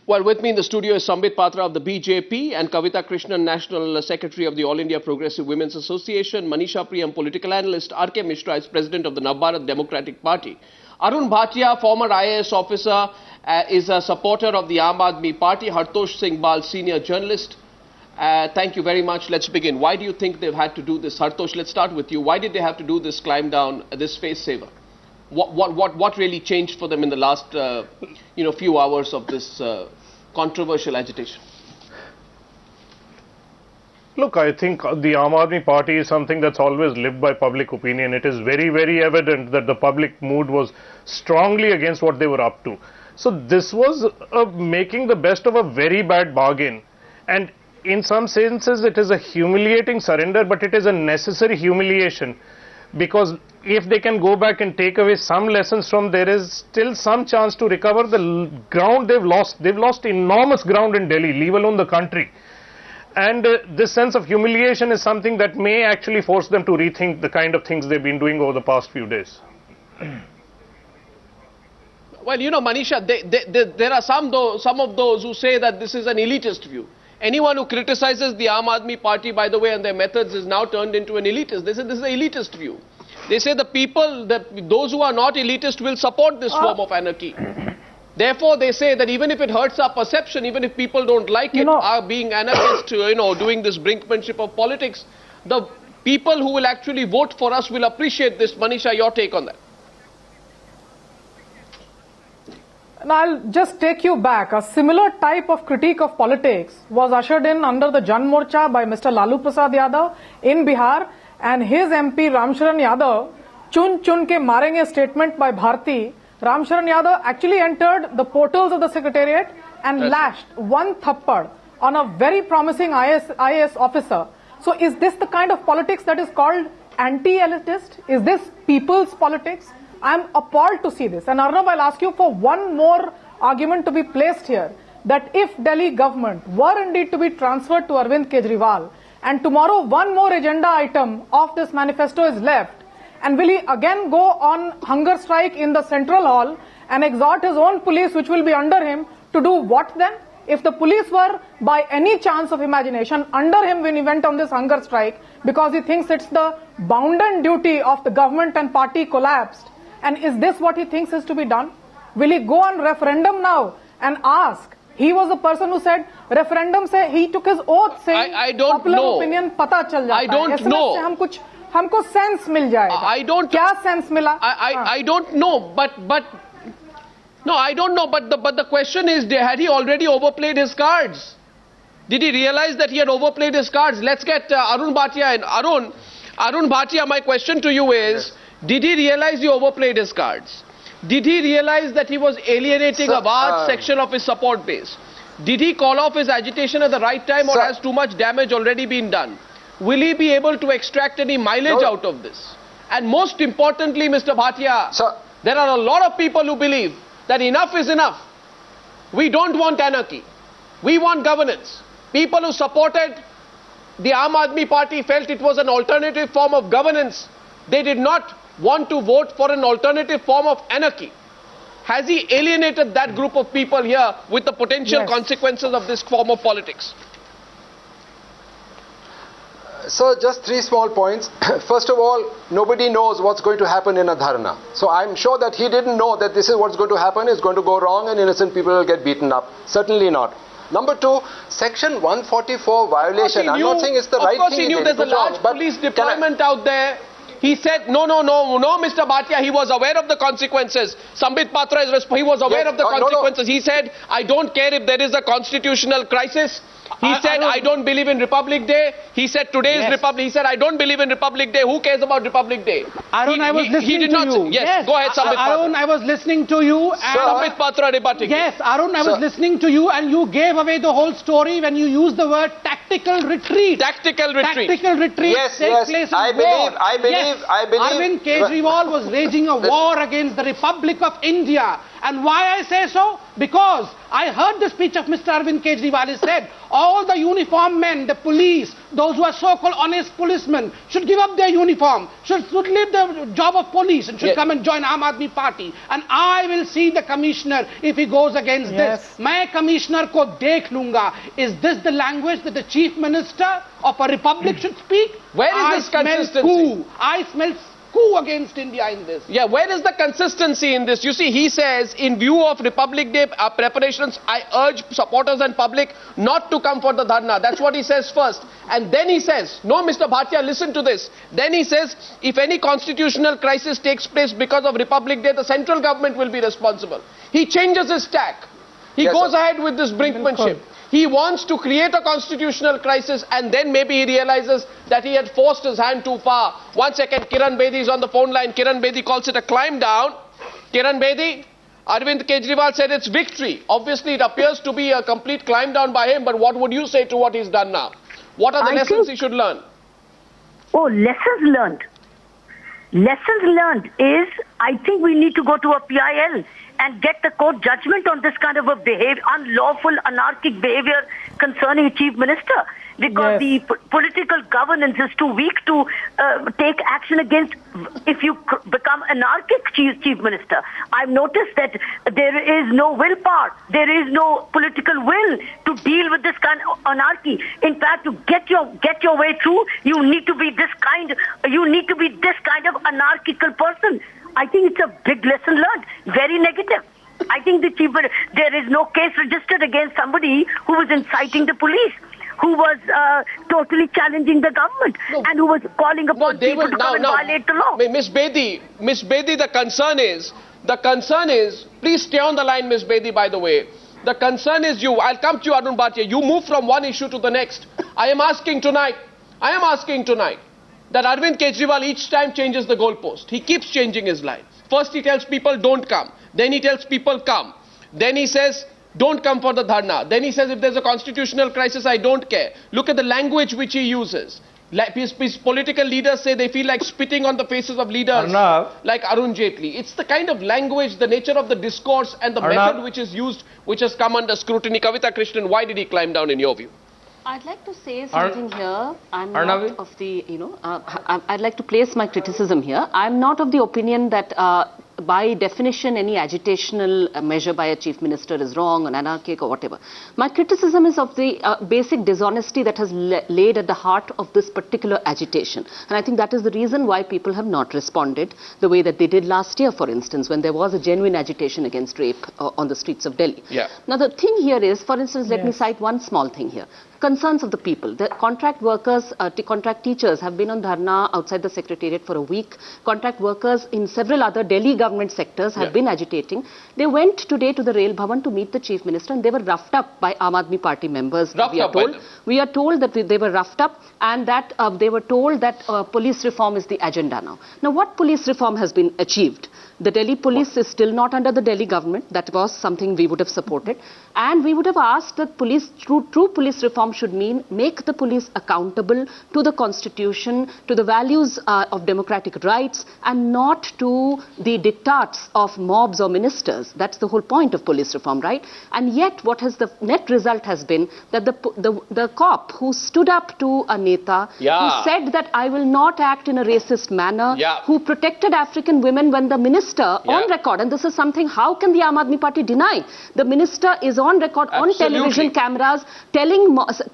Well, with me in the studio is Sambit Patra of the BJP and Kavita Krishnan, National Secretary of the All India Progressive Women's Association, Manisha Priyam, Political Analyst, R.K. Misra is President of the Navbharat Democratic Party. Arun Bhatia, former IAS officer, is a supporter of the Aam Aadmi Party. Hartosh Singh Bal, Senior Journalist. Thank you very much. Let's begin. Why do you think they've had to do this? Hartosh, let's start with you. Why did they have to do this climb down, this face saver? What really changed for them in the last few hours of this controversial agitation? Look, I think the Aam Aadmi Party is something that's always lived by public opinion. It is very, very evident that the public mood was strongly against what they were up to. So this was making the best of a very bad bargain. And in some senses, it is a humiliating surrender, but it is a necessary humiliation. Because if they can go back and take away some lessons from, there is still some chance to recover the ground they've lost. They've lost enormous ground in Delhi, leave alone the country. And this sense of humiliation is something that may actually force them to rethink the kind of things they've been doing over the past few days. Well, Manisha, there are some of those who say that this is an elitist view. Anyone who criticizes the Aam Aadmi Party, by the way, and their methods is now turned into an elitist. They say this is an elitist view. They say the people, those who are not elitist will support this form of anarchy. Therefore, they say that even if it hurts our perception, even if people don't like it, are being anarchists, doing this brinkmanship of politics, the people who will actually vote for us will appreciate this. Manisha, your take on that? And I'll just take you back. A similar type of critique of politics was ushered in under the Jan Morcha by Mr. Lalu Prasad Yadav in Bihar, and his MP Ramcharan Yadav, chun chun ke marenge statement by Bharti. Ramcharan Yadav actually entered the portals of the secretariat and lashed one thappad on a very promising IAS officer. So is this the kind of politics that is called anti-elitist? Is this people's politics? I'm appalled to see this. And Arnab, I'll ask you for one more argument to be placed here, that if Delhi government were indeed to be transferred to Arvind Kejriwal, and tomorrow one more agenda item of this manifesto is left, and will he again go on hunger strike in the central hall and exhort his own police, which will be under him, to do what then? If the police were by any chance of imagination under him when he went on this hunger strike, because he thinks it's the bounden duty of the government and party collapsed, and is this what he thinks is to be done? Will he go on referendum now and ask? He was the person who said referendum say he took his oath saying I don't popular know. opinion pata chal jata I don't hai. know. हमको sense मिल जाएगा. I don't. क्या sense मिला? I don't know, but no, I don't know. But the question is, had he already overplayed his cards? Did he realize that he had overplayed his cards? Let's get Arun Bhatia in. Arun Bhatia, my question to you is, did he realize he overplayed his cards? Did he realize that he was alienating a vast section of his support base? Did he call off his agitation at the right time, or has too much damage already been done? Will he be able to extract any mileage out of this? And most importantly, Mr. Bhatia, there are a lot of people who believe that enough is enough. We don't want anarchy. We want governance. People who supported the Aam Aadmi Party felt it was an alternative form of governance. They did not want to vote for an alternative form of anarchy. Has he alienated that group of people here with the potential consequences of this form of politics? So just three small points. First of all, nobody knows what's going to happen in a dharna. So I'm sure that he didn't know that this is what's going to happen, it's going to go wrong and innocent people will get beaten up. Certainly not. Number two, Section 144 violation. I'm not saying it's the right thing. Of course he knew there's a large police deployment out there. He said, no, Mr. Bhatia, he was aware of the consequences. Sambit Patra, he was aware of the consequences. He said, I don't care if there is a constitutional crisis. He said, I don't believe in Republic Day. He said, today is Republic. He said, I don't believe in Republic Day. Who cares about Republic Day? Arun, I was listening to you. Yes, go ahead, Sambit Patra. Arun, I was listening to you. Sambit Patra rebutting. Yes, Arun, I was listening to you and you gave away the whole story when you used the word tactical retreat. Tactical retreat. Tactical retreat takes place in war. I believe. Arvind Kejriwal was waging a war against the Republic of India. And why I say so? Because I heard the speech of Mr. Arvind Kejriwal. He said all the uniformed men, the police, those who are so-called honest policemen, should give up their uniform, should leave the job of police and should come and join Aam Aadmi Party. And I will see the commissioner if he goes against this. Main commissioner ko dekh lunga. Is this the language that the chief minister of a republic should speak? Where is this consistency? I smell coup against India in this. Yeah, where is the consistency in this? You see, he says, in view of Republic Day preparations, I urge supporters and public not to come for the dharna. That's what he says first. And then he says, no, Mr. Bhatia, listen to this. Then he says, if any constitutional crisis takes place because of Republic Day, the central government will be responsible. He changes his tack. He goes ahead with this brinkmanship. He wants to create a constitutional crisis, and then maybe he realizes that he had forced his hand too far. 1 second, Kiran Bedi is on the phone line. Kiran Bedi calls it a climb down. Kiran Bedi, Arvind Kejriwal said it's victory. Obviously, it appears to be a complete climb down by him, but what would you say to what he's done now? What are the lessons he should learn? Oh, lessons learned. Lessons learned is, I think we need to go to a PIL and get the court judgment on this kind of a unlawful, anarchic behavior concerning a chief minister. Because the political governance is too weak to take action against if you become anarchic chief minister. I've noticed that there is no willpower, there is no political will to deal with this kind of anarchy. In fact, to get your way through, you need to be this kind of anarchical person. I think it's a big lesson learned, very negative. I think there is no case registered against somebody who was inciting the police, who was totally challenging the government, and who was calling upon people to come and violate the law. Miss Bedi, the concern is, please stay on the line, Miss Bedi, by the way. The concern is I'll come to you, Arun Bhatia. You move from one issue to the next. I am asking tonight that Arvind Kejriwal each time changes the goalpost. He keeps changing his line. First he tells people don't come. Then he tells people come. Then he says don't come for the dharna. Then he says if there's a constitutional crisis, I don't care. Look at the language which he uses. His political leaders say they feel like spitting on the faces of leaders like Arun Jaitley. It's the kind of language, the nature of the discourse and the method which is used, which has come under scrutiny. Kavita Krishnan, why did he climb down in your view? I'd like to say something here. I'm not of the, I'd like to place my criticism here. I'm not of the opinion that by definition any agitational measure by a chief minister is wrong or anarchic or whatever. My criticism is of the basic dishonesty that has laid at the heart of this particular agitation. And I think that is the reason why people have not responded the way that they did last year, for instance, when there was a genuine agitation against rape on the streets of Delhi. Now the thing here is, for instance, let me cite one small thing here. Concerns of the people. The contract workers, contract teachers have been on dharna outside the secretariat for a week. Contract workers in several other Delhi government sectors have been agitating. They went today to the Rail Bhavan to meet the chief minister, and they were roughed up by Aam Aadmi Party members. We are told that they were roughed up, and that they were told that police reform is the agenda now. Now what police reform has been achieved? The Delhi police is still not under the Delhi government. That was something we would have supported. And we would have asked that true police reform should mean make the police accountable to the constitution, to the values of democratic rights, and not to the diktats of mobs or ministers. That's the whole point of police reform, right? And yet what has the net result has been that the cop who stood up to a neta, who said that I will not act in a racist manner, who protected African women when the minister on record, and this is something, how can the Aam Aadmi Party deny? The minister is on record on television cameras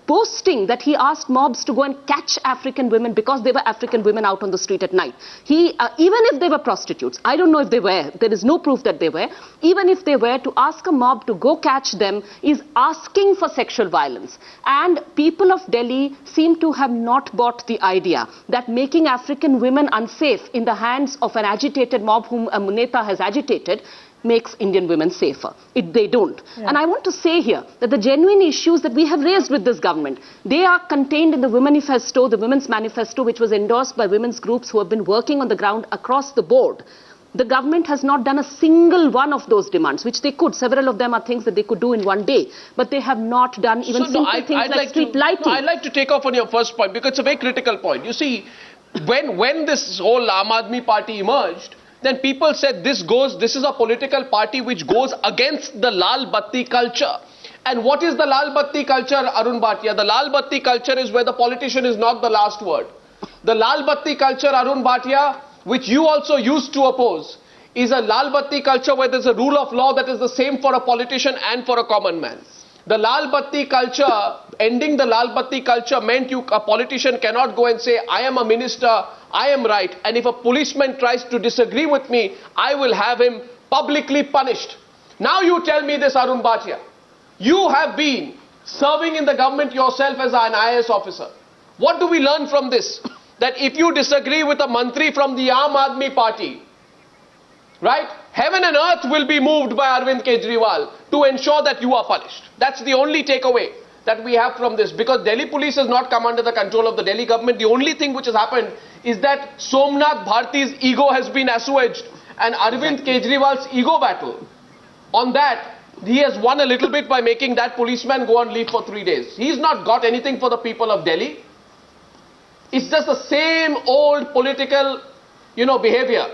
posting that he asked mobs to go and catch African women because they were African women out on the street at night. He, even if they were prostitutes, I don't know if they were, there is no proof that they were, even if they were, to ask a mob to go catch them is asking for sexual violence. And people of Delhi seem to have not bought the idea that making African women unsafe in the hands of an agitated mob whom a Muneta has agitated makes Indian women safer. They don't. And I want to say here that the genuine issues that we have raised with this government, they are contained in the Women's Manifesto, which was endorsed by women's groups who have been working on the ground across the board. The government has not done a single one of those demands, which they could. Several of them are things that they could do in one day. But they have not done even simple things like street lighting. I'd like to take off on your first point, because it's a very critical point. You see, when this whole Aam Aadmi Party emerged, then people said this is a political party which goes against the Lal Batti culture. And what is the Lal Batti culture, Arun Bhatia? The Lal Batti culture is where the politician is not the last word. The Lal Batti culture, Arun Bhatia, which you also used to oppose, is a Lal Batti culture where there's a rule of law that is the same for a politician and for a common man. The Lal Batti culture, ending the Lal Batti culture meant a politician cannot go and say, I am a minister, I am right, and if a policeman tries to disagree with me, I will have him publicly punished. Now you tell me this, Arun Bhatia. You have been serving in the government yourself as an IAS officer. What do we learn from this? That if you disagree with a mantri from the Aam Aadmi Party, right, heaven and earth will be moved by Arvind Kejriwal to ensure that you are punished. That's the only takeaway that we have from this, because Delhi police has not come under the control of the Delhi government. The only thing which has happened is that Somnath Bharti's ego has been assuaged, and Arvind Kejriwal's ego battle, on that, he has won a little bit by making that policeman go on leave for 3 days. He's not got anything for the people of Delhi. It's just the same old political, behavior.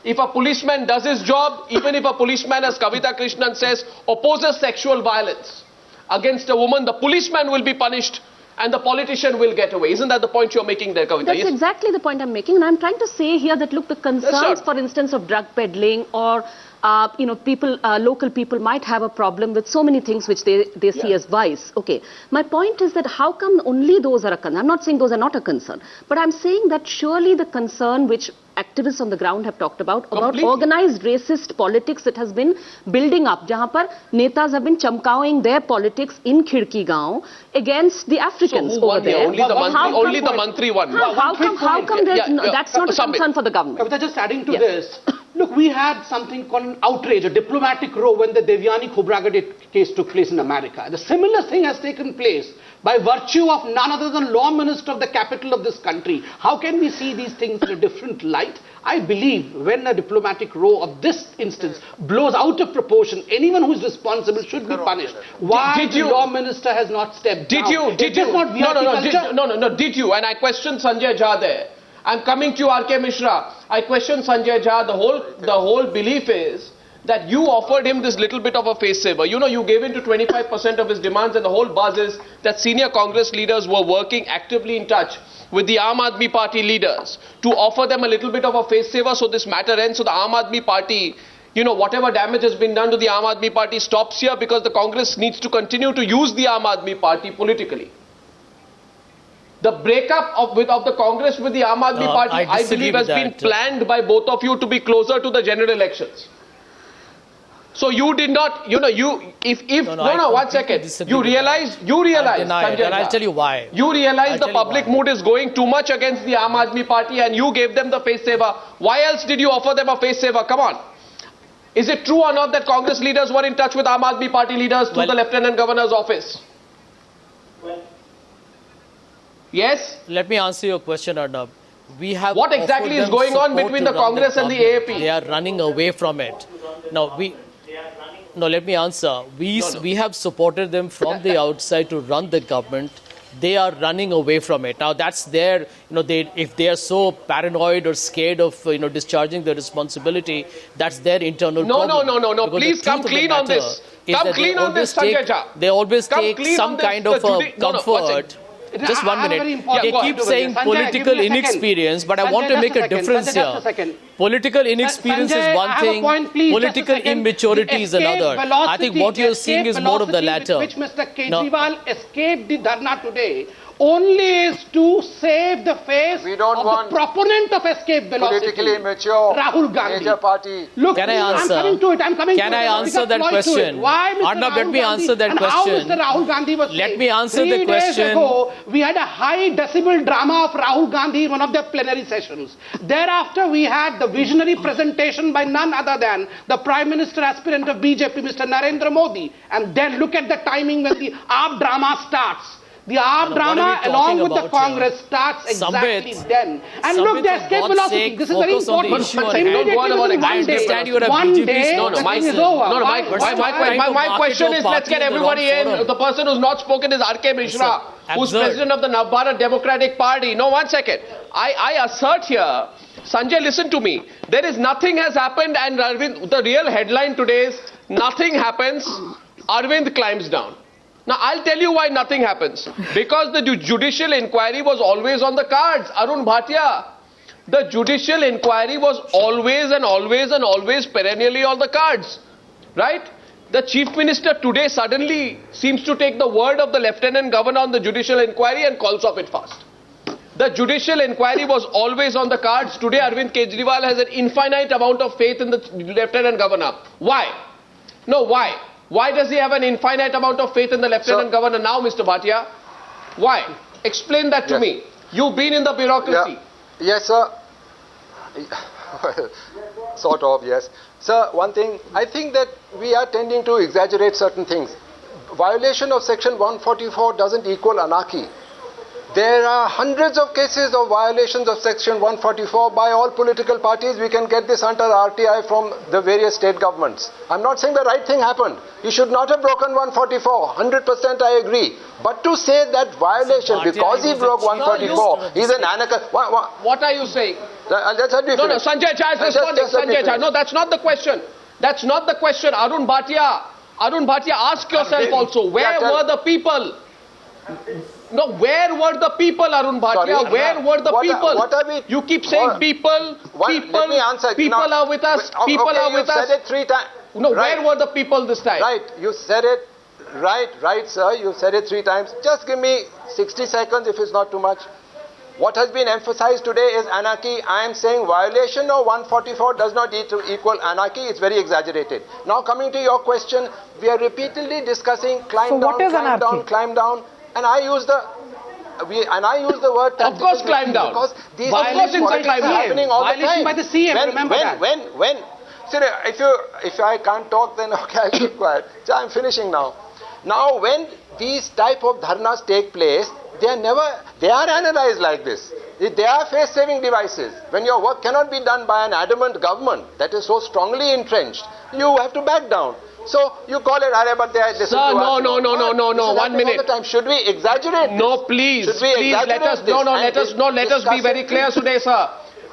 If a policeman does his job, even if a policeman, as Kavita Krishnan says, opposes sexual violence against a woman, the policeman will be punished and the politician will get away. Isn't that the point you're making there, Kavita? That's exactly the point I'm making. And I'm trying to say here that, look, the concerns, for instance, of drug peddling or local people might have a problem with so many things which they see as vice. Okay. My point is that how come only those are a concern? I'm not saying those are not a concern, but I'm saying that surely the concern which activists on the ground have talked about organized racist politics that has been building up, jahan par netas have been chamkawing their politics in Khirki Gaon against the Africans over there. Only the mantri one. How come that's not a concern for the government? Kavita, just adding to this. Look, we had something called an outrage, a diplomatic row when the Devyani Khobragade case took place in America. The similar thing has taken place by virtue of none other than law minister of the capital of this country. How can we see these things in a different light? I believe when a diplomatic row of this instance blows out of proportion, anyone who is responsible should be punished. Why the law minister has not stepped down? Did you? No, did you? And I questioned Sanjay Jha there. I'm coming to you, R.K. Misra. I questioned Sanjay Jha. The whole belief is that you offered him this little bit of a face saver. You gave in to 25% of his demands, and the whole buzz is that senior Congress leaders were working actively in touch with the Aam Aadmi Party leaders to offer them a little bit of a face saver so this matter ends, so the Aam Aadmi Party, whatever damage has been done to the Aam Aadmi Party stops here, because the Congress needs to continue to use the Aam Aadmi Party politically. The breakup of the Congress with the Aam Aadmi Party, I believe, has been planned by both of you to be closer to the general elections. So you did not, one second. You realize, Sanjay, and I'll tell you why. You realize the public mood is going too much against the Aam Aadmi Party and you gave them the face saver. Why else did you offer them a face saver? Come on. Is it true or not that Congress leaders were in touch with Aam Aadmi Party leaders through the Lieutenant Governor's office? Yes? Let me answer your question, Arnab. We have what exactly is going on between the Congress and the AAP? They are running away from it. Now, let me answer. We have supported them from the outside to run the government. They are running away from it. Now, that's their, if they are so paranoid or scared of, discharging their responsibility, that's their internal problem. No. Please come clean on this. Come clean on this, Sanjay Jha. They always take some kind of comfort. Just 1 minute. They keep saying political inexperience, but I want to make a difference here. Political inexperience is one thing, political immaturity is another. I think what you're seeing is more of the latter. Which Mr. Kejriwal escaped the dharna today only is to save the face of the proponent of escape velocity, politically immature, Rahul Gandhi. Major party. Look, can I answer? I'm coming to it. Can I answer that question? Why, Mr. Arnab, let me answer that question. How Mr. Rahul Gandhi was Let me answer the 3 question. days ago, we had a high decibel drama of Rahul Gandhi in one of their plenary sessions. Thereafter, we had the visionary presentation by none other than the Prime Minister aspirant of BJP, Mr. Narendra Modi. And then look at the timing when the AAP drama starts. The armed drama along with the Congress starts exactly then. And look, they escape velocity. This is very important. Immediately one day, my question is, let's get everybody in. The person who's not spoken is R.K. Misra, who's president of the Navbharat Democratic Party. No, 1 second. I assert here, Sanjay, listen to me. There is nothing has happened, and Arvind, the real headline today is nothing happens, Arvind climbs down. Now, I'll tell you why nothing happens. Because the judicial inquiry was always on the cards. Arun Bhatia, the judicial inquiry was always and always and always perennially on the cards. Right? The Chief Minister today suddenly seems to take the word of the Lieutenant Governor on the judicial inquiry and calls off it fast. The judicial inquiry was always on the cards. Today, Arvind Kejriwal has an infinite amount of faith in the Lieutenant Governor. Why? No, why? Why does he have an infinite amount of faith in the Lieutenant Governor now, Mr. Bhatia? Why? Explain that to me. You've been in the bureaucracy. Yes, sir. Sort of, yes. Sir, one thing, I think that we are tending to exaggerate certain things. Violation of Section 144 doesn't equal anarchy. There are hundreds of cases of violations of Section 144 by all political parties. We can get this under RTI from the various state governments. I'm not saying the right thing happened. You should not have broken 144. 100% I agree. But to say that violation, because he broke 144, he's an anarchist. What are you saying? No, Sanjay Jha is responding. Sanjay Jha. No, that's not the question. That's not the question. Arun Bhatia, ask yourself also, where were the people? No, where were the people, Arun Bhatia? Sorry, where were the people? What are we? You keep saying people are with us, people are with us. You said it 3 times. No, right. Where were the people this time? Right, you said it. Right, sir, you said it 3 times. Just give me 60 seconds if it's not too much. What has been emphasized today is anarchy. I am saying violation of 144 does not equal anarchy. It's very exaggerated. Now coming to your question, we are repeatedly discussing climb down. And I use the word. Of course, climb down. Because these violations are happening all the time. By the CM. Remember that. If I can't talk, then okay, I'll keep quiet. So I'm finishing now. Now, when these type of dharnas take place, they are analyzed like this. They are face-saving devices. When your work cannot be done by an adamant government that is so strongly entrenched, you have to back down. So you call it, but they are Sir, no, 1 minute. Should we exaggerate? No, please. Let us be very clear today, sir.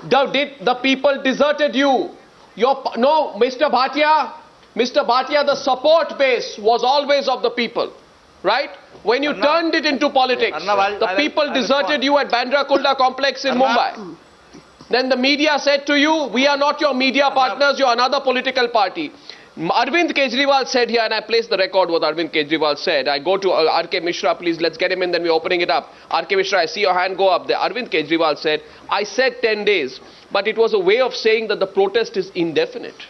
Did the people deserted you? No, Mr. Bhatia, the support base was always of the people, right? When you turned it into politics, the people deserted you at Bandra Kulda complex in Mumbai. Then the media said to you, we are not your media partners, you're another political party. Arvind Kejriwal said here, and I placed the record what Arvind Kejriwal said. I go to R.K. Misra, please, let's get him in, then we're opening it up. R.K. Misra, I see your hand go up there. Arvind Kejriwal said, I said 10 days, but it was a way of saying that the protest is indefinite.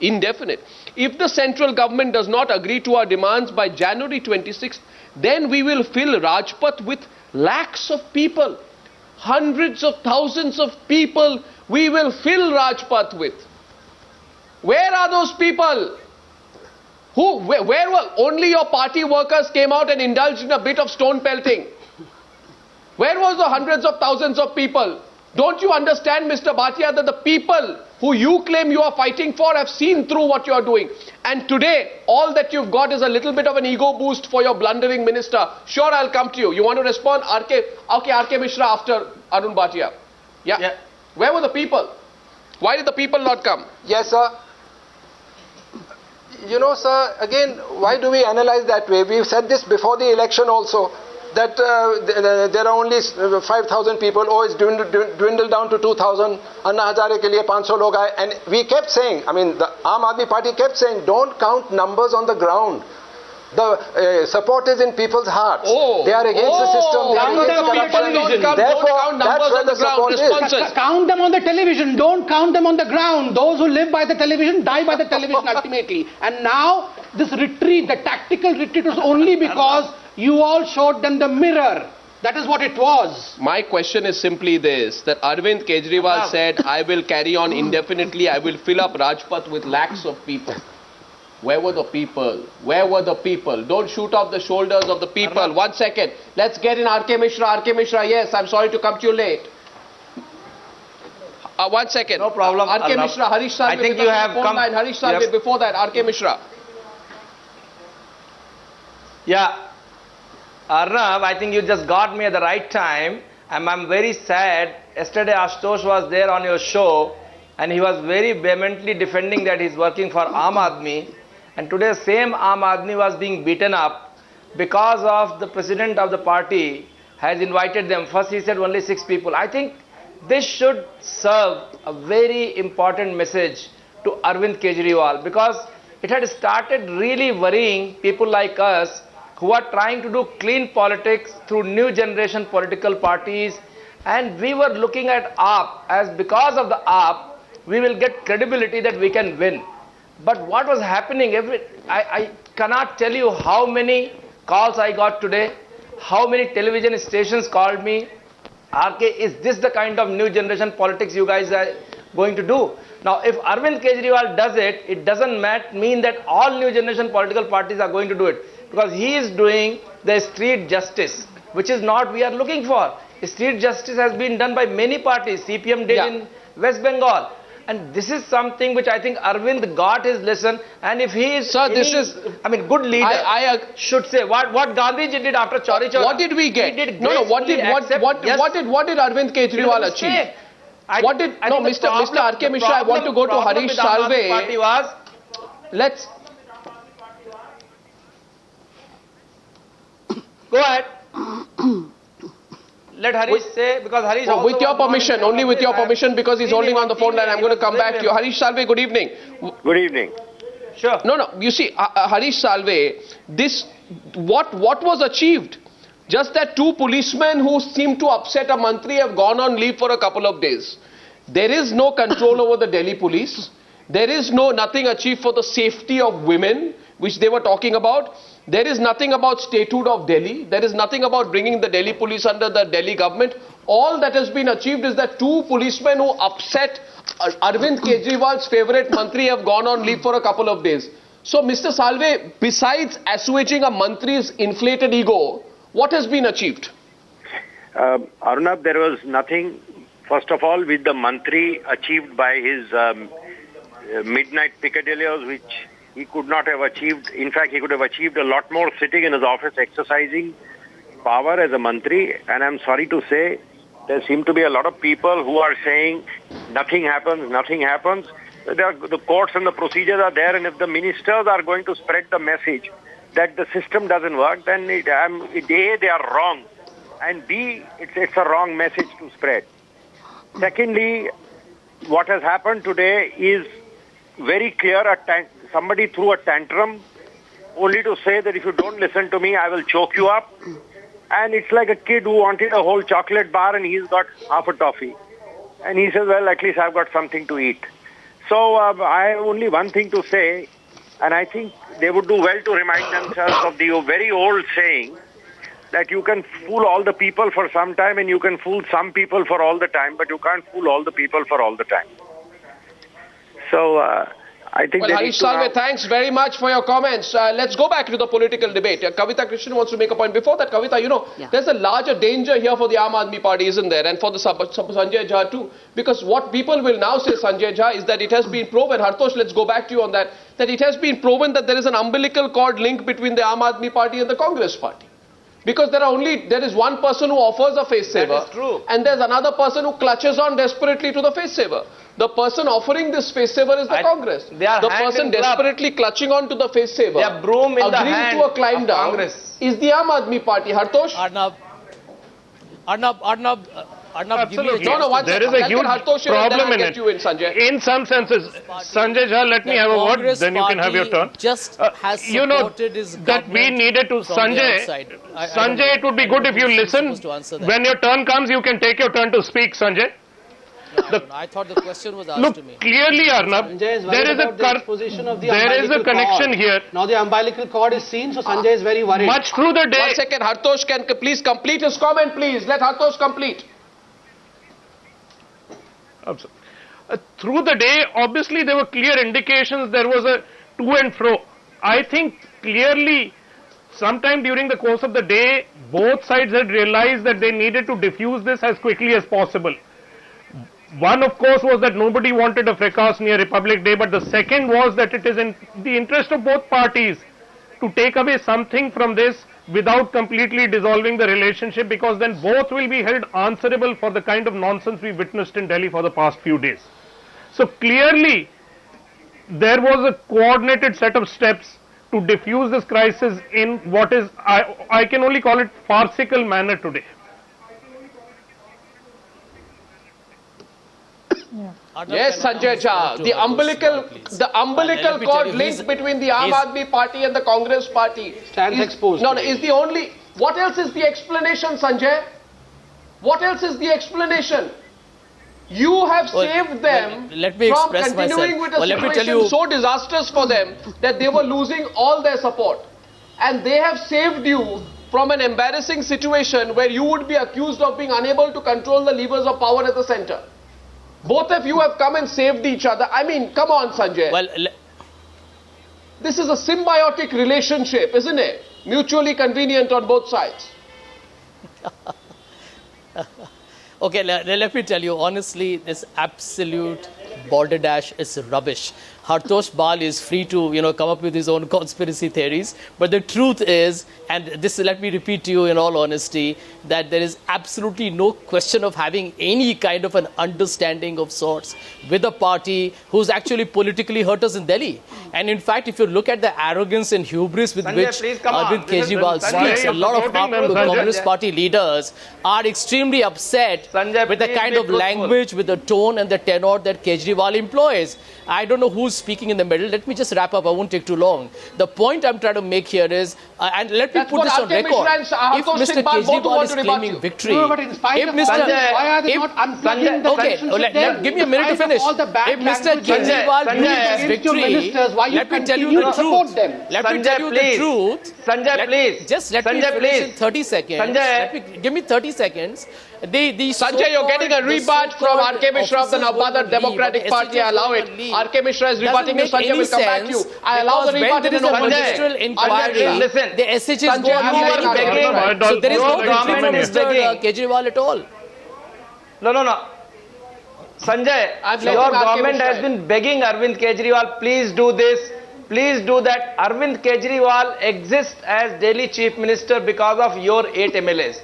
Indefinite. If the central government does not agree to our demands by January 26th, then we will fill Rajpath with lakhs of people. Hundreds of thousands of people we will fill Rajpath with. Where are those people? Where were only your party workers came out and indulged in a bit of stone pelting? Where was the hundreds of thousands of people? Don't you understand, Mr. Bhatia, that the people who you claim you are fighting for have seen through what you are doing? And today, all that you've got is a little bit of an ego boost for your blundering minister. Sure, I'll come to you. You want to respond? RK Misra after Arun Bhatia. Yeah. Where were the people? Why did the people not come? Yes, sir. You know, sir, again, why do we analyze that way? We've said this before the election also, that there are only 5,000 people. Oh, it's dwindled down to 2,000. Anna Hazare ke liye 500 log aaye. And we kept saying, I mean, the Aam Aadmi Party kept saying, don't count numbers on the ground. The support is in people's hearts. They are against the system. They are against corruption. Therefore, that's where the support is. Count them on the television. Don't count them on the ground. Those who live by the television die by the television ultimately. And now this retreat, the tactical retreat, was only because you all showed them the mirror. That is what it was. My question is simply this, that Arvind Kejriwal said, I will carry on indefinitely. I will fill up Rajpath with lakhs of people. Where were the people? Where were the people? Don't shoot off the shoulders of the people. Arnab. 1 second. Let's get in RK Misra. RK Misra, yes, I'm sorry to come to you late. 1 second. No problem, RK Arnab. Mishra, Harish Salve. I think you have come. Line. Harish Salve, before that, RK Mishra. Yeah. Arnab, I think you just got me at the right time. And I'm very sad. Yesterday, Ashutosh was there on your show. And he was very vehemently defending that he's working for Aam Aadmi. And today, same Aam Aadmi was being beaten up because of the president of the party has invited them. First, he said only 6 people. I think this should serve a very important message to Arvind Kejriwal, because it had started really worrying people like us who are trying to do clean politics through new generation political parties, and we were looking at AAP as because of the AAP we will get credibility that we can win. But what was happening, I cannot tell you how many calls I got today, how many television stations called me. RK, is this the kind of new generation politics you guys are going to do? Now, if Arvind Kejriwal does it, it doesn't mean that all new generation political parties are going to do it. Because he is doing the street justice, which is not we are looking for. Street justice has been done by many parties. CPM did in West Bengal. And this is something which I think Arvind got his lesson. And if he is, good leader, I should say what Gandhiji did after Chauri Chaura. What did we get? What did Arvind Kejriwal achieve? Mr. RK Mishra, I want to go to Harish Salve. Let's go ahead. Let Harish say, because Harish with your permission, only with your permission, because he's holding on the phone line. I'm going to come back to you. Harish Salve, good evening. Good evening. Sure. No, you see, Harish Salve, what was achieved? Just that 2 policemen who seem to upset a mantri have gone on leave for a couple of days. There is no control over the Delhi police. There is nothing achieved for the safety of women, which they were talking about. There is nothing about statehood of Delhi. There is nothing about bringing the Delhi police under the Delhi government. All that has been achieved is that 2 policemen who upset Arvind Kejriwal's favourite mantri have gone on leave for a couple of days. So, Mr. Salve, besides assuaging a mantri's inflated ego, what has been achieved? Arnab, there was nothing, first of all, with the mantri achieved by his midnight picadillos, which he could not have achieved. In fact, he could have achieved a lot more sitting in his office exercising power as a mantri. And I'm sorry to say, there seem to be a lot of people who are saying nothing happens, nothing happens. The courts and the procedures are there, and if the ministers are going to spread the message that the system doesn't work, then A, they are wrong, and B, it's a wrong message to spread. Secondly, what has happened today is very clear. Somebody threw a tantrum only to say that if you don't listen to me, I will choke you up. And it's like a kid who wanted a whole chocolate bar and he's got half a toffee. And he says, well, at least I've got something to eat. So I have only one thing to say, and I think they would do well to remind themselves of the very old saying that you can fool all the people for some time and you can fool some people for all the time, but you can't fool all the people for all the time. So I think... Well, Harish Salve, thanks very much for your comments. Let's go back to the political debate. Kavita Krishnan wants to make a point. Before that, Kavita, there's a larger danger here for the Aam Aadmi Party, isn't there? And for the Sanjay Jha too. Because what people will now say, Sanjay Jha, is that it has been proven, Hartosh, let's go back to you on that, that it has been proven that there is an umbilical cord link between the Aam Aadmi Party and the Congress Party. Because there is one person who offers a face saver. That is true. And there's another person who clutches on desperately to the face saver. The person offering this face saver is the Congress. The person desperately clutching on to the face saver, they are broom in the hand agreeing to a climb down, Congress, is the Aam Aadmi Party. Hartosh? Arnab, give me a chance. There is a huge problem in it. In some senses, Sanjay Jha, let me have a word, then you can have your turn. Just has supported his that we needed to, Sanjay, it would be good if you listen. When your turn comes, you can take your turn to speak, Sanjay. I thought the question was asked to me. Clearly, Arnab, there is a connection here. Now the umbilical cord is seen, so Sanjay is very worried. Much through the day. 1 second, Hartosh can please complete his comment, please. Let Hartosh complete. Through the day, obviously there were clear indications there was a to and fro. I think clearly sometime during the course of the day, both sides had realized that they needed to diffuse this as quickly as possible. One, of course, was that nobody wanted a fracas near Republic Day, but the second was that it is in the interest of both parties to take away something from this without completely dissolving the relationship, because then both will be held answerable for the kind of nonsense we witnessed in Delhi for the past few days. So clearly, there was a coordinated set of steps to diffuse this crisis in what is, I can only call it farcical manner today. Yes, Sanjay Jha, the umbilical cord link between the Aam Aadmi Party and the Congress Party stands exposed. No, is the only. What else is the explanation, Sanjay? What else is the explanation? You have saved them from continuing with a situation so disastrous for them that they were losing all their support. And they have saved you from an embarrassing situation where you would be accused of being unable to control the levers of power at the center. Both of you have come and saved each other. I mean, come on, Sanjay. Well, this is a symbiotic relationship, isn't it? Mutually convenient on both sides. Okay, let me tell you, honestly, this absolute balderdash is rubbish. Hartosh Bal is free to, come up with his own conspiracy theories. But the truth is, and this, let me repeat to you in all honesty, that there is absolutely no question of having any kind of an understanding of sorts with a party who's actually politically hurt us in Delhi. And in fact, if you look at the arrogance and hubris with which Arvind Kejriwal speaks, a lot of Congress Party leaders are extremely upset with the kind of language, with the tone and the tenor that Kejriwal employs. I don't know who's speaking in the middle. Let me just wrap up. I won't take too long. The point I'm trying to make here is, and let me put this on record. If Mr. Kejriwal is claiming victory, if Mr. Give me a minute to finish. If Mr. Kejriwal believes victory, let me tell you the truth. Let me tell you the truth. Sanjay, please. Just let me finish in 30 seconds. Give me 30 seconds. Sanjay, you're getting a rebut from R.K. Misra of the Navbharat Democratic Party. I allow it. R.K. Misra is rebutting you. Sanjay will come back to you. I allow the rebut in an open inquiry. Listen, the SHs go on begging. So there is no victory from Mr. Kejriwal at all. No. Sanjay, your government has been begging Arvind Kejriwal, please do this, please do that. Arvind Kejriwal exists as Delhi Chief Minister because of your 8 MLAs.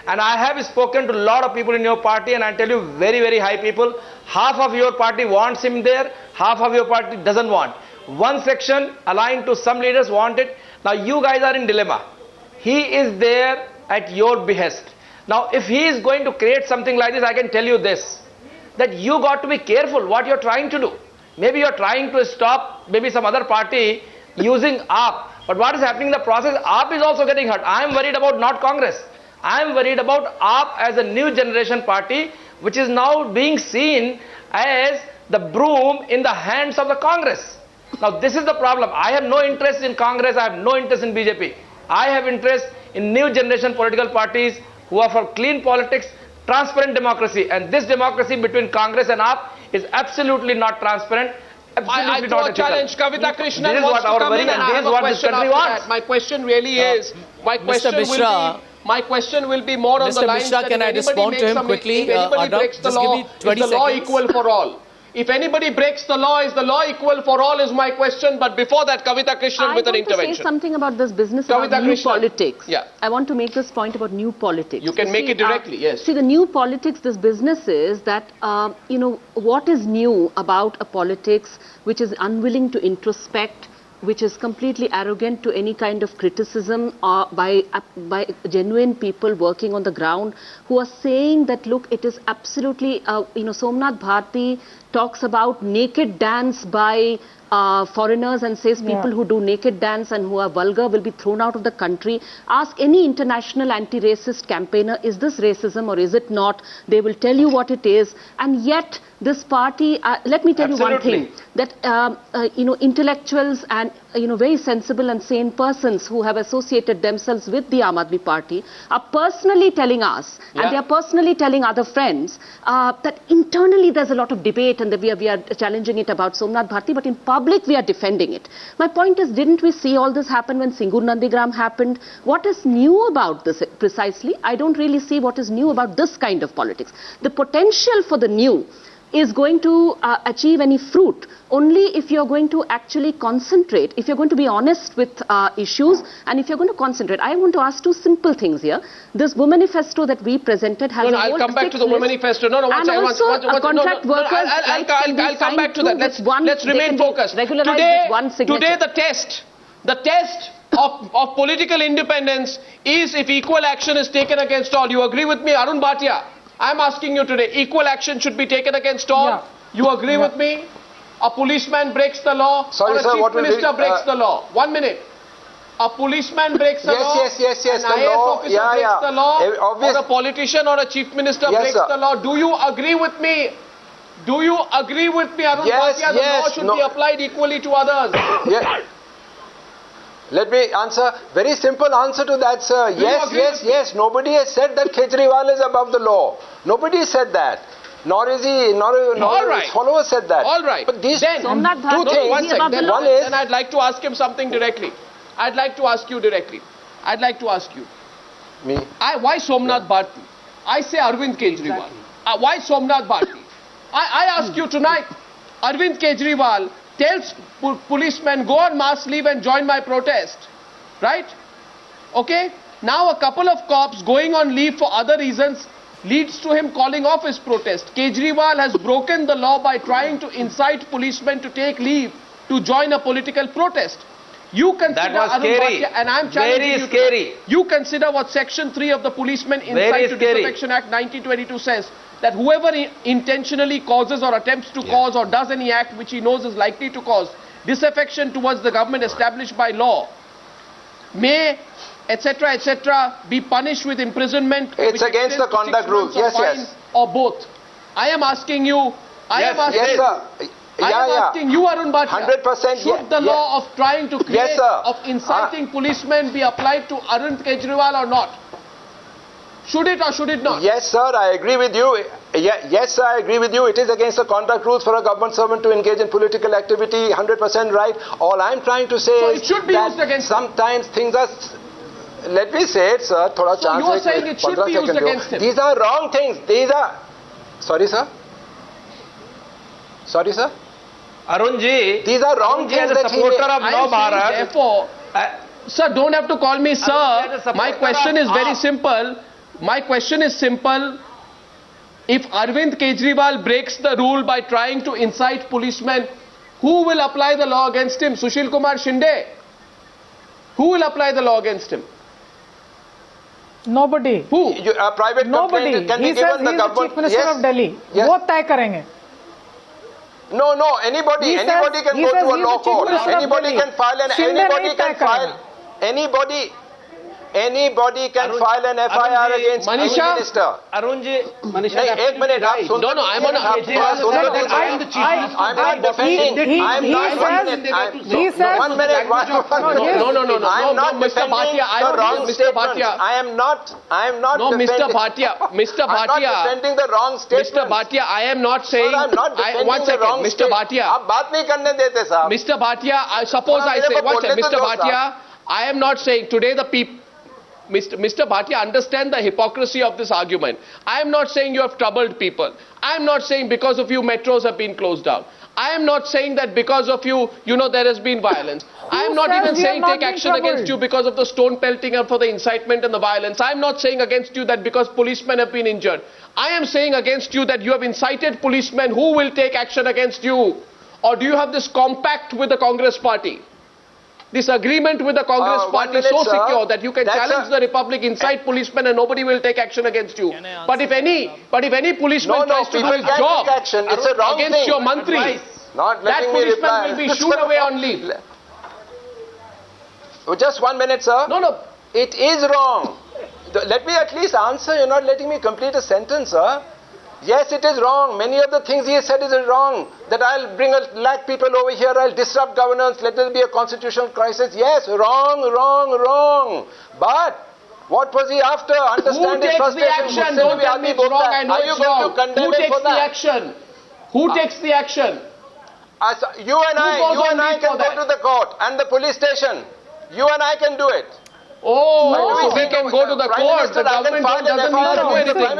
And I have spoken to a lot of people in your party, and I tell you, very, very high people. Half of your party wants him there, half of your party doesn't want. One section aligned to some leaders want it. Now you guys are in dilemma. He is there at your behest. Now if he is going to create something like this, I can tell you this, that you got to be careful what you're trying to do. Maybe you're trying to stop maybe some other party using AAP. But what is happening in the process, AAP is also getting hurt. I am worried about not Congress. I am worried about AAP as a new generation party, which is now being seen as the broom in the hands of the Congress. Now this is the problem. I have no interest in Congress, I have no interest in BJP. I have interest in new generation political parties who are for clean politics, transparent democracy. And this democracy between Congress and AAP is absolutely not transparent. I throw a challenge. Kavita Krishnan wants to come in, and I have a question after that. My question really is, my question will be more on the lines that can I respond to him quickly? If anybody breaks the law, is the law equal for all? If anybody breaks the law, is the law equal for all is my question. But before that, Kavita Krishnan with an intervention. I want to say something about this business about new politics. Yeah. I want to make this point about new politics. You can make it directly, yes. See, the new politics, this business is that, what is new about a politics which is unwilling to introspect, which is completely arrogant to any kind of criticism by genuine people working on the ground who are saying that, look, it is absolutely, Somnath Bharti talks about naked dance by foreigners and says people who do naked dance and who are vulgar will be thrown out of the country. Ask any international anti-racist campaigner, is this racism or is it not? They will tell you what it is. And yet this party, let me tell you one thing, that intellectuals and very sensible and sane persons who have associated themselves with the Aam Aadmi Party are personally telling us, and they are personally telling other friends, that internally there's a lot of debate and that we are challenging it about Somnath Bharti, but in public we are defending it. My point is, didn't we see all this happen when Singur Nandigram happened? What is new about this precisely? I don't really see what is new about this kind of politics. The potential for the new is going to achieve any fruit only if you're going to actually concentrate, if you're going to be honest with issues, and if you're going to concentrate. I want to ask two simple things here. This women manifesto that we presented has a whole I'll come back to the women manifesto. No, one second. I'll come back to that. Let's remain focused. Today the test of political independence is if equal action is taken against all. You agree with me, Arun Bhatia? I'm asking you today, equal action should be taken against all. Yeah. You agree with me? A policeman breaks the law, or a chief minister breaks the law. 1 minute. A policeman breaks the law, yes, an IAS officer breaks the law, or a politician or a chief minister breaks the law. Do you agree with me? Do you agree with me, Arun Bhatia? The law should be applied equally to others. Let me answer. Very simple answer to that, sir. Yes. Nobody has said that Kejriwal is above the law. Nobody said that. Nor is he, nor his followers said that. All right. But these two things. One second. One is. Then I'd like to ask him something directly. I'd like to ask you directly. I'd like to ask you. Me? Why Somnath Bharti? I say Arvind Kejriwal. Why Somnath Bharti? I ask you tonight. Arvind Kejriwal tells policemen, go on mass leave and join my protest. Right? Okay? Now a couple of cops going on leave for other reasons leads to him calling off his protest. Kejriwal has broken the law by trying to incite policemen to take leave to join a political protest. You consider Arun Bhatia, and I'm challenging you scary. You consider what Section 3 of the Policemen Incite to Disaffection Act 1922 says, that whoever intentionally causes or attempts to cause or does any act which he knows is likely to cause disaffection towards the government established by law may, etc., be punished with imprisonment. It's against the conduct rules. Yes. Or both. I am asking you. Yes, sir. I am asking you, Arun Bhatia, 100%. Should the law of trying to create, of inciting policemen be applied to Arun Kejriwal or not? Should it or should it not? Yes, sir, I agree with you. Yes, sir, I agree with you. It is against the conduct rules for a government servant to engage in political activity. 100% right. All I'm trying to say is it should be used against sometimes things are. Let me say it, sir. So you are saying it should be used against him. These are wrong things. These are. Sorry, sir. Arunji, these are wrong things. As a supporter of Navbharat. Therefore, sir, don't have to call me sir. My question is very simple. My question is simple. If Arvind Kejriwal breaks the rule by trying to incite policemen, who will apply the law against him? Sushil Kumar Shinde? Who will apply the law against him? Nobody. Who? A private complaint can be given the government. Chief Minister of Delhi. What तय करेंगे? No, anybody can go to a law court. Anybody can file an anybody can file an FIR against any minister. Arunji, Manisha, एक minute आप सुन. No, I'm on a. I'm not defending. He says. 1 minute. No. I'm not Mr. Bhatia. the wrong Mr. Bhatia. I am not. No, Mr. Bhatia. Mr. I'm not defending the wrong statement. Mr. Bhatia, I am not saying. Sir, I'm not defending one second, the wrong Mr. Bhatia. आप बात नहीं करने देते साहब. Mr. Bhatia, suppose I say, one second, Mr. Bhatia, I am not saying today the people. Mr. Bhatia, understand the hypocrisy of this argument. I am not saying you have troubled people. I am not saying because of you metros have been closed down. I am not saying that because of you, there has been violence. I am not even saying take action against you because of the stone pelting and for the incitement and the violence. I am not saying against you that because policemen have been injured. I am saying against you that you have incited policemen. Who will take action against you? Or do you have this compact with the Congress party? This agreement with the Congress party is so secure that you can challenge the Republic, incite policemen, and nobody will take action against you. But if any policeman tries to do his job against your mantri, that policeman will be shooed away on leave. Just 1 minute, sir. No. It is wrong. Let me at least answer. You're not letting me complete a sentence, sir. Yes, it is wrong. Many of the things he has said is wrong. That I'll bring 1 lakh people over here, I'll disrupt governance, let there be a constitutional crisis. Yes, wrong, wrong, wrong. But what was he after? Understand his Who takes the action? Don't tell me it's wrong. I know it's wrong. Who takes the action? Who takes the action? You and I can go to the court and the police station. You and I can do it. Oh, so we can go to the court. The government doesn't need to do anything.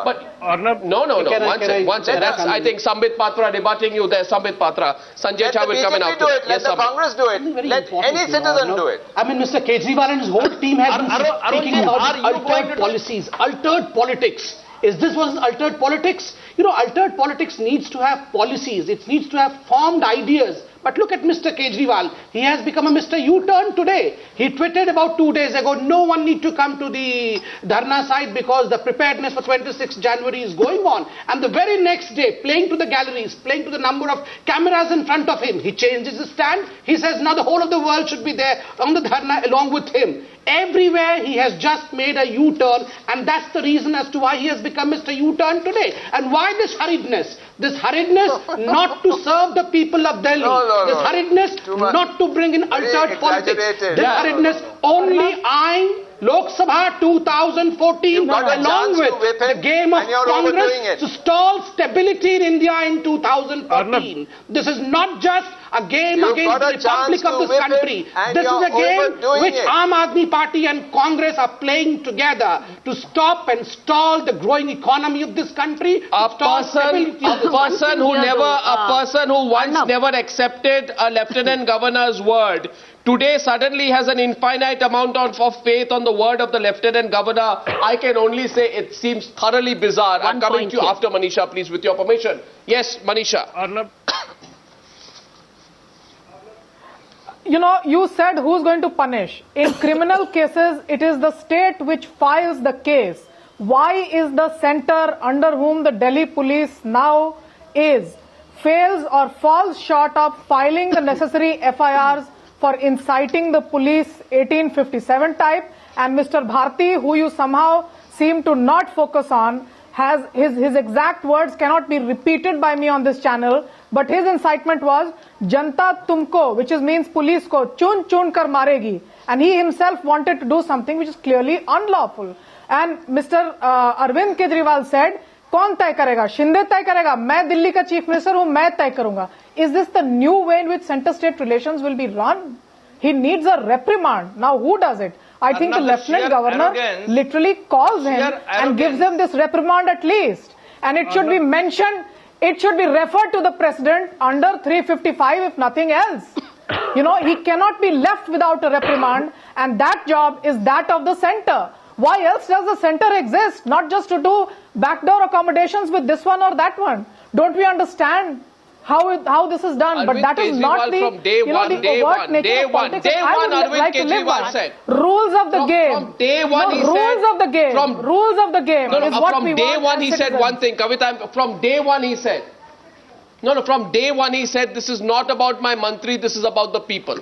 But Arnab, no. One second. That's, I think, Sambit Patra debating you there. Sambit Patra. Sanjay Jha will come in after. Let the Congress do it. Let any citizen do it. I mean, Mr. Kejriwal and his whole team has been taking altered policies, altered politics. Is this was altered politics? You know, altered politics needs to have policies. It needs to have formed ideas. But look at Mr. Kejriwal. He has become a Mr. U-turn today. He tweeted about 2 days ago, no one need to come to the Dharna site because the preparedness for 26th January is going on. And the very next day, playing to the galleries, playing to the number of cameras in front of him, he changes his stand. He says now the whole of the world should be there on the Dharna along with him. Everywhere he has just made a U-turn, and that's the reason as to why he has become Mr. U-turn today. And why this hurriedness? This hurriedness not to serve the people of Delhi. This hurriedness not to bring in altered politics. This hurriedness only eyeing Lok Sabha 2014 along with the game of Congress to stall stability in India in 2014. This is not just a game against the Republic of this country. This is a game which Aam Aadmi Party and Congress are playing together to stop and stall the growing economy of this country. A person who once never accepted a lieutenant governor's word today suddenly has an infinite amount of faith on the word of the lieutenant governor. I can only say it seems thoroughly bizarre. I'm coming to you after Manisha, please, with your permission. Yes, Manisha. Arnab. You know, you said who's going to punish. In criminal cases, it is the state which files the case. Why is the center under whom the Delhi police now is fails or falls short of filing the necessary FIRs for inciting the police 1857 type, and Mr. Bharti, who you somehow seem to not focus on, has his exact words cannot be repeated by me on this channel, but his incitement was Janta tumko, which means police ko chun chun kar maregi, and he himself wanted to do something which is clearly unlawful. And Mr. Arvind Kejriwal said, कौन तय करेगा? शिंदे तय करेगा? मैं दिल्ली का chief minister हूं, मैं तय करूंगा. Is this the new way in which center-state relations will be run? He needs a reprimand. Now who does it? I think the lieutenant governor literally calls him and gives him this reprimand at least. And it should be mentioned, it should be referred to the president under 355 if nothing else. You know, he cannot be left without a reprimand, and that job is that of the center. Why else does the center exist? Not just to do backdoor accommodations with this one or that one. Don't we understand how this is done? But that is not the, overt nature of politics. I would like to live by. Rules of the game. From day one he said. Rules of the game. Rules of the game is what we want. From day one he said one thing. Kavita, from day one he said. From day one he said, this is not about my mantri, this is about the people.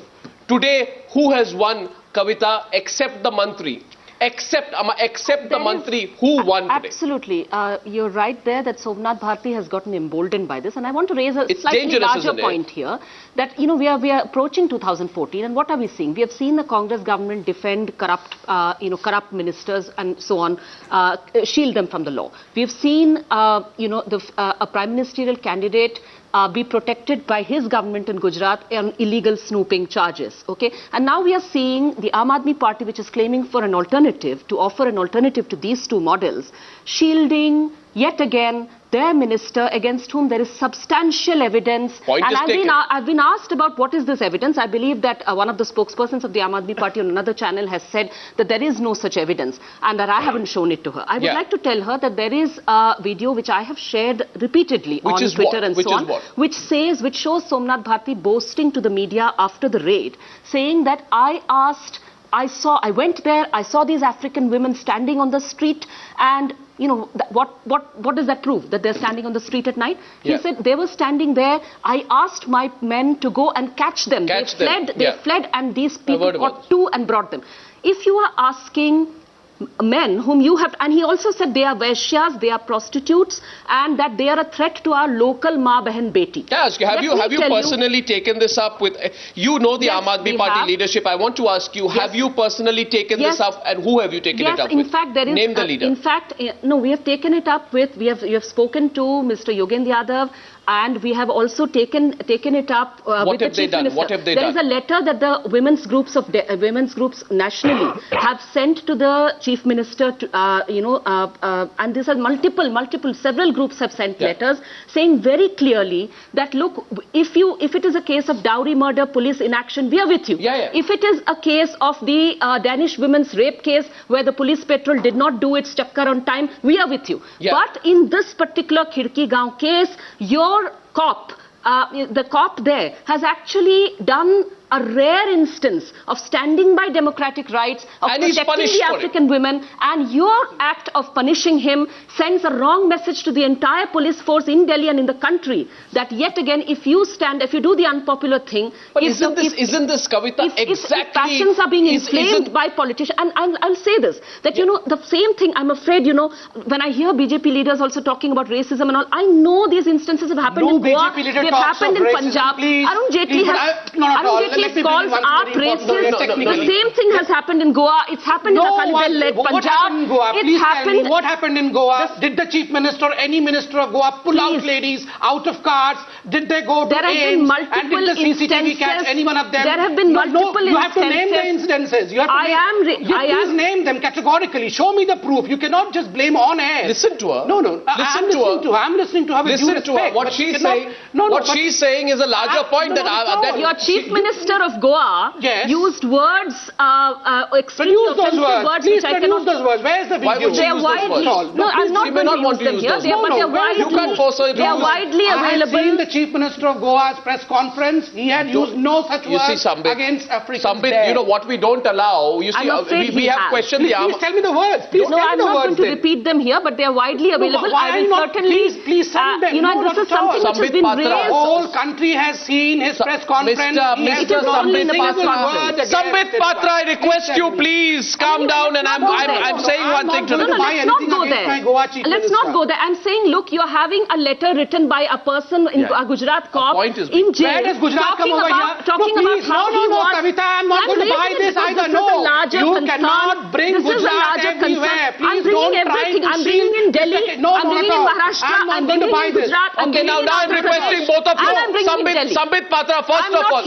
Today, who has won, Kavita, except the mantri? Except the mantri, who won today? Absolutely. You're right there that Somnath Bharti has gotten emboldened by this. And I want to raise a slightly larger point here. That, we are approaching 2014, and what are we seeing? We have seen the Congress government defend corrupt ministers and so on, shield them from the law. We have seen, a prime ministerial candidate be protected by his government in Gujarat on illegal snooping charges. Okay, and now we are seeing the Aam Aadmi Party, which is claiming for an alternative, to offer an alternative to these two models, shielding yet again their minister against whom there is substantial evidence. I've been asked about what is this evidence. I believe that one of the spokespersons of the Aam Aadmi Party on another channel has said that there is no such evidence and that I haven't shown it to her. I would like to tell her that there is a video which I have shared repeatedly on Twitter and so on, which shows Somnath Bharti boasting to the media after the raid, saying that I went there, I saw these African women standing on the street, and what does that prove? That they're standing on the street at night? He said they were standing there. I asked my men to go and catch them. They fled, and these people caught two and brought them. If you are asking men whom you have, and he also said they are vaishyas, they are prostitutes, and that they are a threat to our local Ma Behan Beti. Yes, have you personally taken this up with, you know the Yes, Aam Aadmi we Party have. leadership. I want to ask you, have you personally taken this up, and who have you taken it up with? Yes, in fact, there is, name the leader. in fact, no, we have taken it up with, we have spoken to Mr. Yogendra Yadav, and we have also taken it up with the Chief Minister. What have they done? There is a letter that the women's groups nationally have sent to the Chief Minister, to, and these are several groups have sent letters saying very clearly that, look, if it is a case of dowry murder, police inaction, we are with you. If it is a case of the Danish women's rape case where the police patrol did not do its chakkar on time, we are with you. But in this particular Khirki Gaon case, your cop, the cop there has actually done a rare instance of standing by democratic rights, of protecting the African women, and your act of punishing him sends a wrong message to the entire police force in Delhi and in the country that yet again, if you do the unpopular thing, but isn't this Kavita exactly? If passions are being inflamed by politicians, and I'll say this, that you know, the same thing, I'm afraid, you know, when I hear BJP leaders also talking about racism and all, I know these instances have happened in Goa, they've happened in Punjab. Arun Jaitley calls art racist. The same thing has happened in Goa. It's happened in Akali-Dal-led Punjab. What happened in Goa? Did the Chief Minister or any Minister of Goa pull out ladies out of cars? Did they go to AIMS? And did the CCTV catch any one of them? There have been multiple instances. You have to name the incidences. You have to please name them categorically. Show me the proof. You cannot just blame on air. Listen to her. No. I'm listening to her with due respect. Listen to her. What she's saying is a larger point that your Chief Minister of Goa used words, extremely offensive words, Please which I cannot... those words. Where is the video? Why would they are widely... No, I'm not going to use them here. They are widely available. I have seen the Chief Minister of Goa's press conference. He had used no such words against Africans. Sambit, you know what we don't allow. You see, we have questioned the Please tell me the words. No, I'm not going to repeat them here, but they are widely available. Why not? Please send them. You know, this is something which has been raised. The whole country has seen his press conference. Sambit Patra, I request you, please calm down, and I'm saying one thing to them. No, let's not go there. Let's not go there. I'm saying, look, you're having a letter written by a person in a Gujarat cop in jail. Where does Gujarat come over here? Talking about how he was... Kavita, I'm not going to buy this either. No, you cannot bring Gujarat everywhere. Please don't try to I'm bringing in Delhi. I'm bringing in Maharashtra. I'm bringing in Gujarat. Okay, now I'm requesting both of you. Sambit Patra, first of all,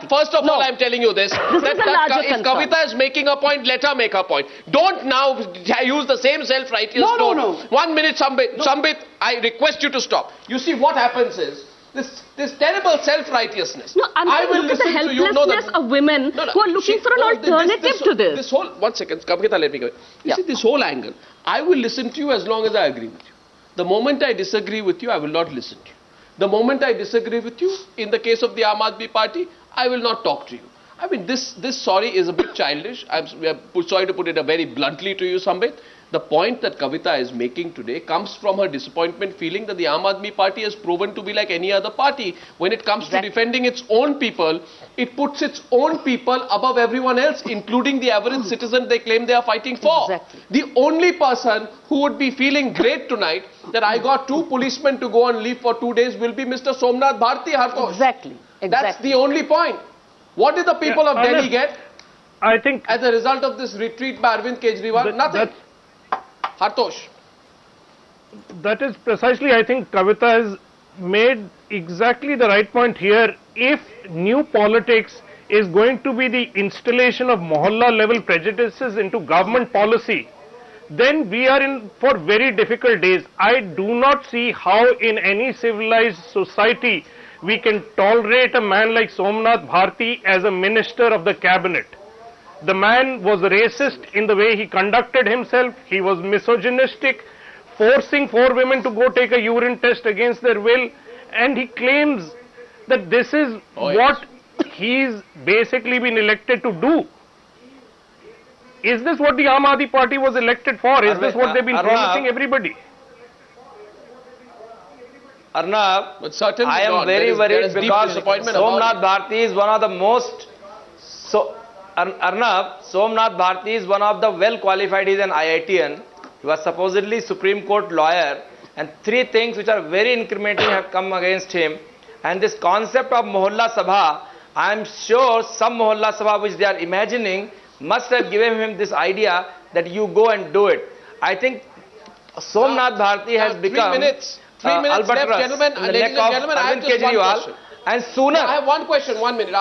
first of all, I'm telling you this. If Kavita is making a point, let her make her point. Don't now use the same self-righteous tone. No. 1 minute, Sambit, I request you to stop. You see, what happens is, this terrible self-righteousness. No, I'm saying look at the helplessness of women who are looking for an alternative to this. This whole, 1 second, Kavita, let me go. You see, this whole angle, I will listen to you as long as I agree with you. The moment I disagree with you, I will not listen to you. The moment I disagree with you, in the case of the Aam Aadmi Party, I will not talk to you. I mean, this sorry is a bit childish. I'm sorry to put it very bluntly to you, Sambit. The point that Kavita is making today comes from her disappointment feeling that the Aam Aadmi Party has proven to be like any other party. When it comes to defending its own people, it puts its own people above everyone else, including the average citizen they claim they are fighting for. The only person who would be feeling great tonight that I got 2 policemen to go on leave for 2 days will be Mr. Somnath Bharti, Hartosh. Exactly. That's the only point. What did the people of Delhi get? I think as a result of this retreat by Arvind Kejriwal, nothing. Hartosh. That is precisely, I think Kavita has made exactly the right point here. If new politics is going to be the installation of mohalla level prejudices into government policy, then we are in for very difficult days. I do not see how in any civilized society we can tolerate a man like Somnath Bharti as a minister of the cabinet. The man was racist in the way he conducted himself. He was misogynistic, forcing 4 women to go take a urine test against their will. And he claims that this is what he's basically been elected to do. Is this what the Aam Aadmi Party was elected for? Is this what they've been promising everybody? Arnab, I am very worried because Somnath Bharti is one of the most... Arnab, Somnath Bharti is one of the well qualified. He is an IITian. He was supposedly Supreme Court lawyer. And three things which are very incriminating have come against him. And this concept of Mohalla Sabha, I am sure some Mohalla Sabha which they are imagining must have given him this idea that you go and do it. I think Somnath Bharti has become 3 minutes. 3 minutes left, gentlemen. Ladies and gentlemen, I have just one question. And sooner, I have one question, 1 minute.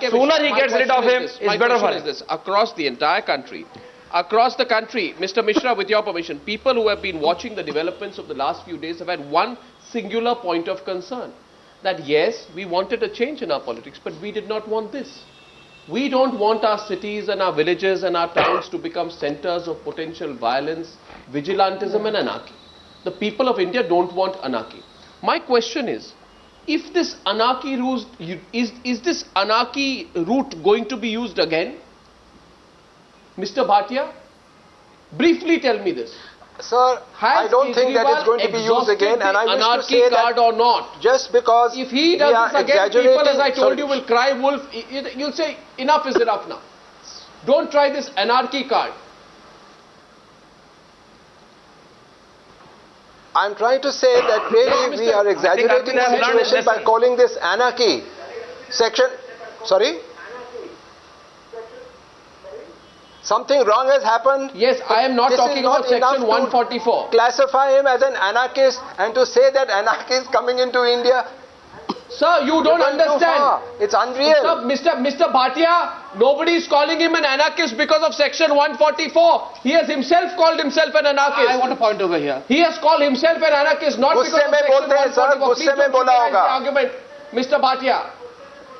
Sooner he gets rid of him, it's better for him. This. Across the entire country, across the country, Mr. Misra, with your permission, people who have been watching the developments of the last few days have had one singular point of concern. That yes, we wanted a change in our politics, but we did not want this. We don't want our cities and our villages and our towns to become centers of potential violence, vigilantism and anarchy. The people of India don't want anarchy. My question is, if this anarchy is this anarchy route going to be used again? Mr. Bhatia, briefly tell me this. Sir, I don't think that it's going to be used again, and I wish to say that or not. Just because if he does this again, people, as I told you, will cry wolf. You'll say enough is enough now. Don't try this anarchy card. I'm trying to say that really we are exaggerating the situation by calling this anarchy. Sorry? Something wrong has happened. Yes, I am not talking about section 144. Classify him as an anarchist and to say that anarchy is coming into India. Sir, you don't understand. It's unreal. Mr. Bhatia, nobody is calling him an anarchist because of section 144. He has himself called himself an anarchist. I want to point over here. He has called himself an anarchist not because of section 144. Please don't trivialize the argument, Mr. Bhatia.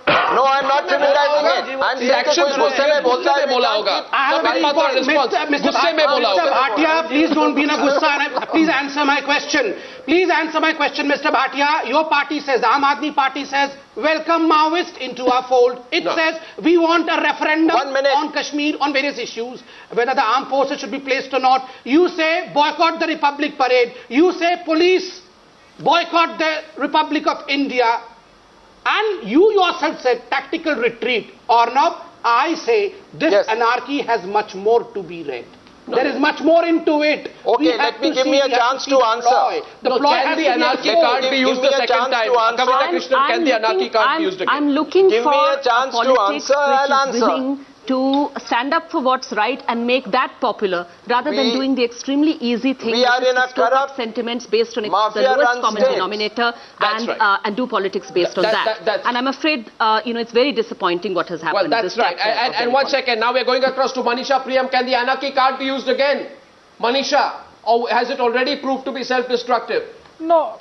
No, I'm not trivializing it. I'm saying गुस्से में बोला होगा. Mr. Bhatia, please don't be in a gussa. Please answer my question. Please answer my question, Mr. Bhatia. Your party says, Aam Aadmi Party says, welcome Maoist into our fold. It says we want a referendum on Kashmir on various issues, whether the armed forces should be placed or not. You say boycott the Republic Parade. You say police boycott the Republic of India. And you yourself said tactical retreat. Arnab, I say this anarchy has much more to be read. There is much more into it. Okay, let me give me a chance to answer. Can the anarchy card be used the second time? Kavita Krishnan, can the anarchy card be used again? I'm looking for a chance to answer. I'll answer. To stand up for what's right and make that popular rather than doing the extremely easy thing. We are in a corrupt sentiments based on the lowest common denominator and do politics based on that. And I'm afraid, it's very disappointing what has happened. Well, that's right. And 1 second, now we're going across to Manisha Priyam. Can the anarchy card be used again? Manisha, or has it already proved to be self-destructive? No,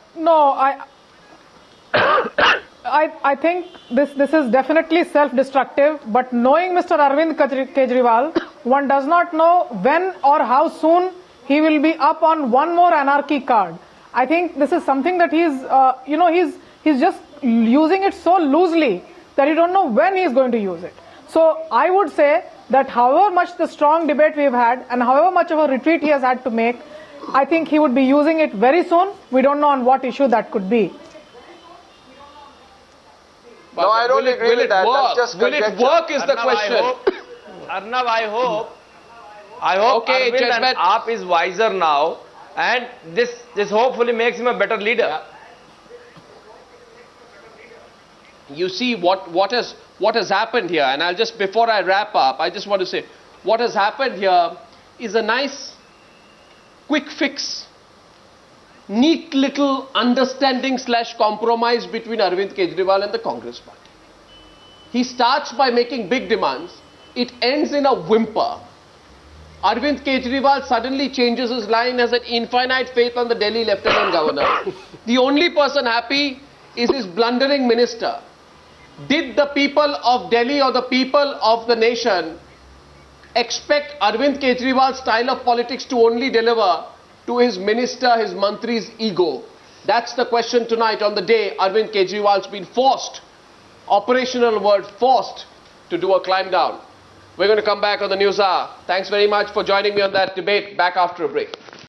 I think this is definitely self-destructive, but knowing Mr. Arvind Kejriwal, one does not know when or how soon he will be up on one more anarchy card. I think this is something that he's just using it so loosely that you don't know when he's going to use it. So I would say that however much the strong debate we've had and however much of a retreat he has had to make, I think he would be using it very soon. We don't know on what issue that could be. No, I don't agree with that. That's just will it work is the question. Arnab, I hope Arvind and AAP is wiser now, and this hopefully makes him a better leader. You see what has happened here, and I'll just, before I wrap up, I just want to say what has happened here is a nice quick fix, neat little understanding / compromise between Arvind Kejriwal and the Congress party. He starts by making big demands. It ends in a whimper. Arvind Kejriwal suddenly changes his line, has an infinite faith on the Delhi Lieutenant Governor. The only person happy is his blundering minister. Did the people of Delhi or the people of the nation expect Arvind Kejriwal's style of politics to only deliver to his minister, his mantri's ego? That's the question tonight on the day Arvind Kejriwal's been forced, operational word, forced to do a climb down. We're going to come back on the News Hour. Thanks very much for joining me on that debate. Back after a break.